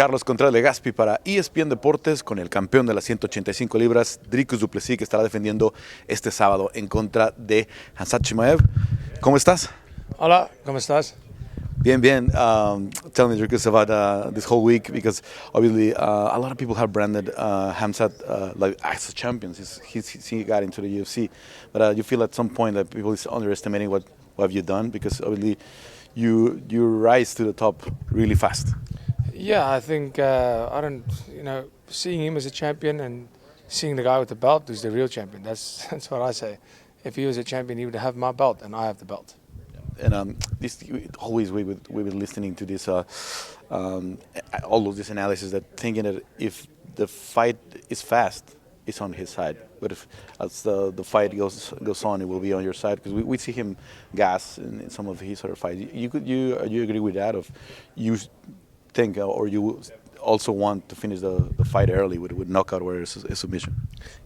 Carlos Contreras Legaspi para ESPN Deportes con el campeón de las 185 libras, Dricus Duplessis, que estará defendiendo este sábado en contra de Khamzat Chimaev. ¿Cómo estás? Hola, ¿cómo estás? Bien, bien. Tell me, Dricus, about this whole week, because obviously a lot of people have branded Khamzat like as a champion. He got into the UFC, but you feel at some point that people is underestimating what have you done, because obviously you rise to the top really fast. Yeah, I think seeing him as a champion and seeing the guy with the belt who's the real champion. That's what I say. If he was a champion, he would have my belt, and I have the belt. And this always we've been listening to this all of this analysis, that thinking that if the fight is fast, it's on his side, but if as the fight goes on, it will be on your side, because we see him gas in some of his other fights. You agree with that? Of you think, or you also want to finish the fight early with knockout or a submission?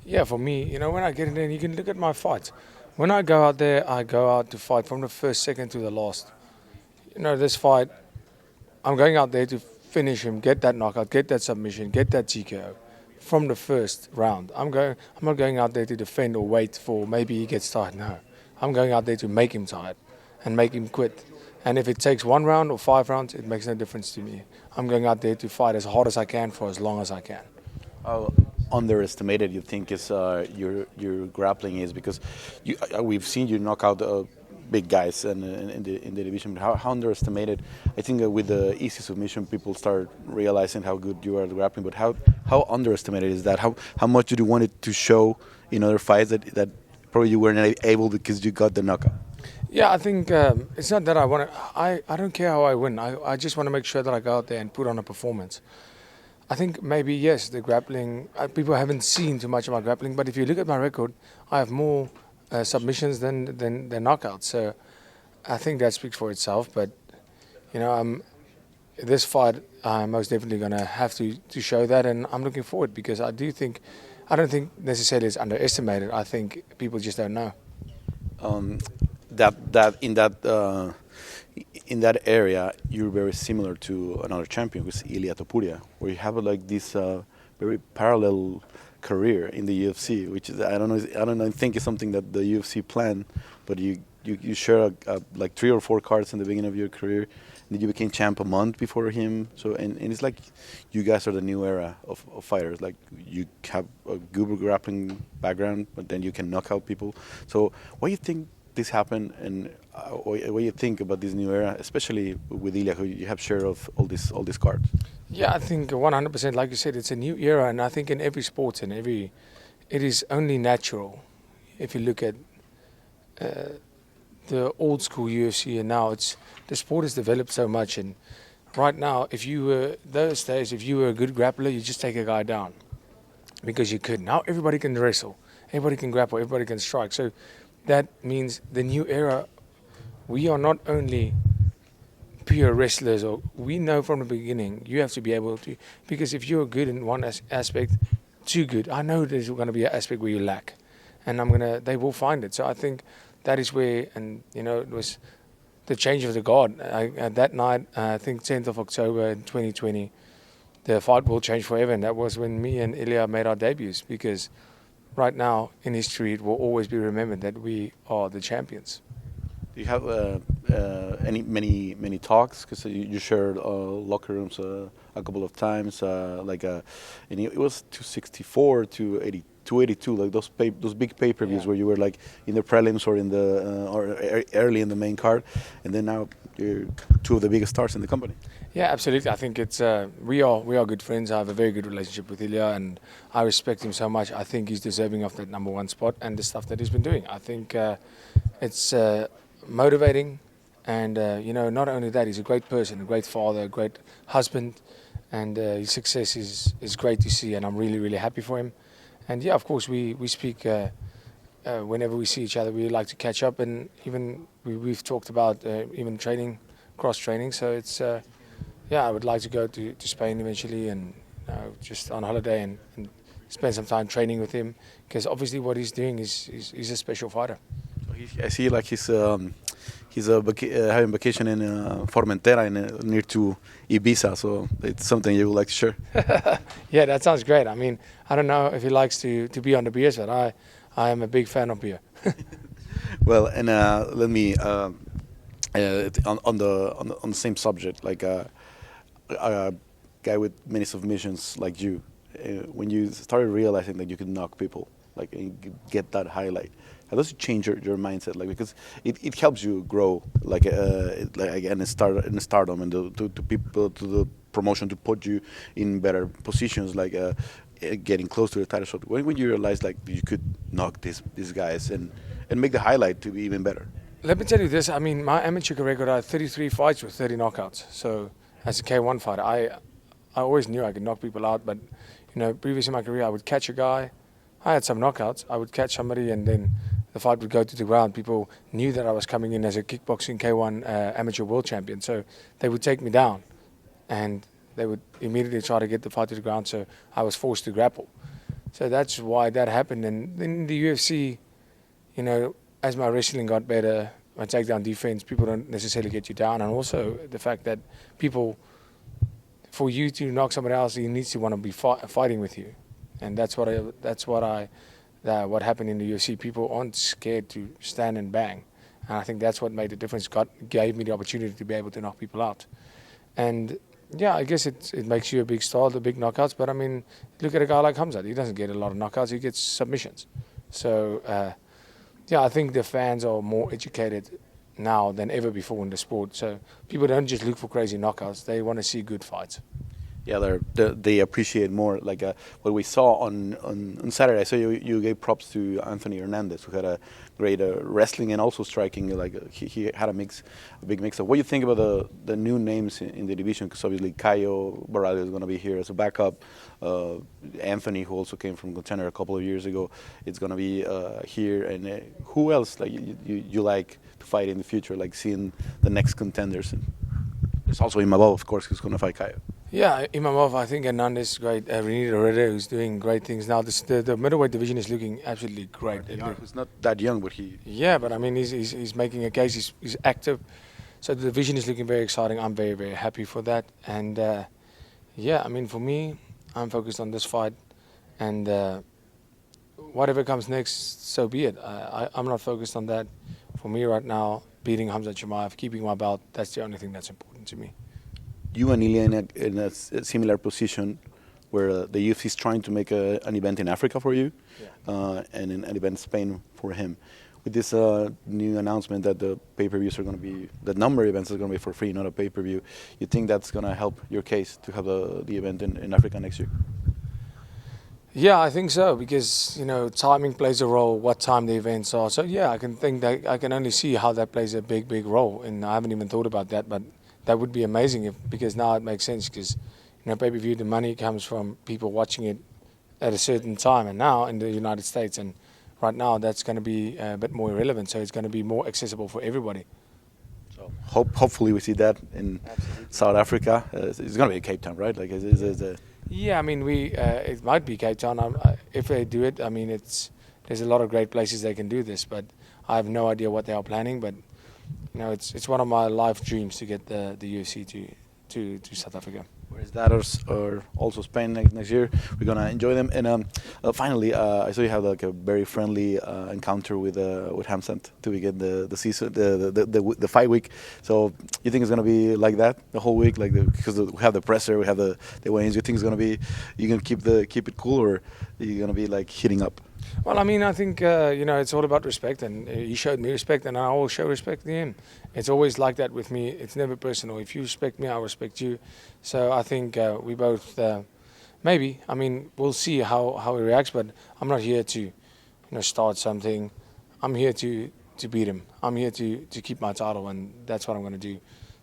Yeah, for me, when I get in there, you can look at my fights. When I go out there, I go out to fight from the first second to the last. This fight, I'm going out there to finish him, get that knockout, get that submission, get that TKO from the first round. I'm not going out there to defend or wait for maybe he gets tired. No, I'm going out there to make him tired and make him quit. And if it takes 1 round or 5 rounds, it makes no difference to me. I'm going out there to fight as hard as I can for as long as I can. How underestimated you think is your grappling is? Because we've seen you knock out big guys in the division. How underestimated? I think with the easy submission, people start realizing how good you are at grappling. But how underestimated is that? How much did you want it to show in other fights that probably you weren't able because you got the knockout? Yeah, I think it's not that I want to. I don't care how I win. I just want to make sure that I go out there and put on a performance. I think maybe, yes, the grappling, people haven't seen too much about grappling, but if you look at my record, I have more submissions than knockouts. So I think that speaks for itself. But, this fight, I'm most definitely going to have to show that, and I'm looking forward, because I don't think necessarily it's underestimated. I think people just don't know. In that area, you're very similar to another champion, who's Ilia Topuria, where you have like this very parallel career in the UFC, which is I don't think it's something that the UFC planned, but you share like 3 or 4 cards in the beginning of your career, and then you became champ a month before him. So and it's like you guys are the new era of fighters. Like you have a good grappling background, but then you can knock out people. So what do you think this happened, and what do you think about this new era, especially with Ilia, who you have share of all these cards? Yeah, I think 100%, like you said, it's a new era, and I think in every sport and it is only natural. If you look at the old school UFC, and now the sport has developed so much, and right now, those days, if you were a good grappler, you just take a guy down because you could. Now everybody can wrestle, everybody can grapple, everybody can strike. So that means the new era, we are not only pure wrestlers, or we know from the beginning you have to be able to, because if you're good in one aspect, too good, I know there's going to be an aspect where you lack, and they will find it. So I think that is where, and it was the change of the guard. That night, I think 10th of October in 2020, the fight will change forever, and that was when me and Ilia made our debuts, because right now in history it will always be remembered that we are the champions. Do you have many talks? Because you shared locker rooms a couple of times. And it was 264 to 282, like those big pay-per-views where you were like in the prelims or in the or early in the main card, and then now you're 2 of the biggest stars in the company. Yeah, absolutely. I think it's we are good friends. I have a very good relationship with Ilia, and I respect him so much. I think he's deserving of that #1 spot and the stuff that he's been doing. I think it's motivating, and not only that, he's a great person, a great father, a great husband, and his success is great to see, and I'm really, really happy for him. And yeah, of course, we speak whenever we see each other. We like to catch up, and even we've talked about even training, cross training. So it's I would like to go to Spain eventually, and just on holiday and spend some time training with him, because obviously what he's doing is he's a special fighter. I see like he's having vacation in Formentera, near to Ibiza, so it's something you would like to share. Yeah, that sounds great. I mean, I don't know if he likes to be on the beers, but I am a big fan of beer. Well, and let me on the same subject, like a guy with many submissions like you, when you started realizing that you could knock people, like and get that highlight, how does it change your mindset? Like, because it helps you grow, like again in stardom, and to people, to the promotion, to put you in better positions, like getting close to the title shot. When you realize like you could knock these guys and make the highlight to be even better. Let me tell you this. I mean, my amateur record, I had 33 fights with 30 knockouts. So as a K1 fighter, I always knew I could knock people out. But, you know, previous in my career, I would catch a guy. I had some knockouts. I would catch somebody and then the fight would go to the ground. People knew that I was coming in as a kickboxing K1 amateur world champion. So they would take me down and they would immediately try to get the fight to the ground. So I was forced to grapple. So that's why that happened. And in the UFC, you know, as my wrestling got better, my takedown defense, people don't necessarily get you down. And also the fact that people, for you to knock somebody else, you need to want to be fighting with you. And that's what happened in the UFC. People aren't scared to stand and bang. And I think that's what made the difference, gave me the opportunity to be able to knock people out. And yeah, I guess it makes you a big star, the big knockouts. But I mean, look at a guy like Khamzat. He doesn't get a lot of knockouts, he gets submissions. So, yeah, I think the fans are more educated now than ever before in the sport. So people don't just look for crazy knockouts; they want to see good fights. Yeah, they appreciate more. Like what we saw on Saturday. So you gave props to Anthony Hernandez, who had a great wrestling and also striking. Like he had a big mix of. What do you think about the new names in the division? Because obviously Caio Barralia is going to be here as a backup. Anthony, who also came from Contender a couple of years ago, is going to be here. And who else like you like to fight in the future? Like seeing the next contenders. And there's also Imavov, of course, who's going to fight Caio. Yeah, Imavov, I think Hernandez is great. Renee Herrera, who's doing great things now. The middleweight division is looking absolutely great. He's not that young, but he... Yeah, but I mean, he's making a case. He's active. So the division is looking very exciting. I'm very, very happy for that. And yeah, I mean, for me, I'm focused on this fight. And whatever comes next, so be it. I'm not focused on that. For me right now, beating Khamzat Chimaev, keeping my belt, that's the only thing that's important to me. You and Ilia in a similar position where the UFC is trying to make an event in Africa for you, and an event in Spain for him. With this new announcement that the pay-per-views are going to be, the number of events are going to be for free, not a pay-per-view, you think that's going to help your case to have the event in Africa next year? Yeah, I think so, because, you know, timing plays a role, what time the events are. So yeah, I can only see how that plays a big role, and I haven't even thought about that, but that would be amazing because now it makes sense, because, you know, pay-per-view, the money comes from people watching it at a certain time, and now in the United States, and right now that's going to be a bit more irrelevant, so it's going to be more accessible for everybody. So hopefully we see that in South Africa. It's going to be in Cape Town, right? Like, yeah, I mean, it might be Cape Town. If they do it, I mean, there's a lot of great places they can do this, but I have no idea what they are planning. But you know, it's one of my life dreams to get the UFC to South Africa. Whereas that or also Spain next year, we're gonna enjoy them. And finally, I saw you have like a very friendly encounter with Khamzat to begin the season, the fight week. So you think it's gonna be like that the whole week, like because we have the presser, we have the weigh-ins. You think it's gonna be, you gonna keep it cool, or are you gonna be like heating up? Well, I mean, I think, you know, it's all about respect, and he showed me respect, and I will show respect to him. It's always like that with me. It's never personal. If you respect me, I'll respect you. So I think we both, maybe, I mean, we'll see how he reacts, but I'm not here to, you know, start something. I'm here to beat him. I'm here to keep my title, and that's what I'm going to do.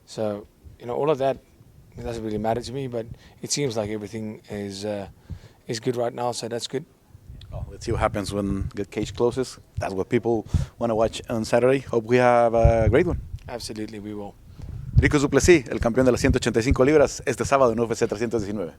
So, you know, all of that, it doesn't really matter to me, but it seems like everything is good right now, so that's good. Well, let's see what happens when the cage closes. That's what people want to watch on Saturday. Hope we have a great one. Absolutely, we will. Dricus Duplessis, el campeón de las 185 libras, este sábado en UFC 319.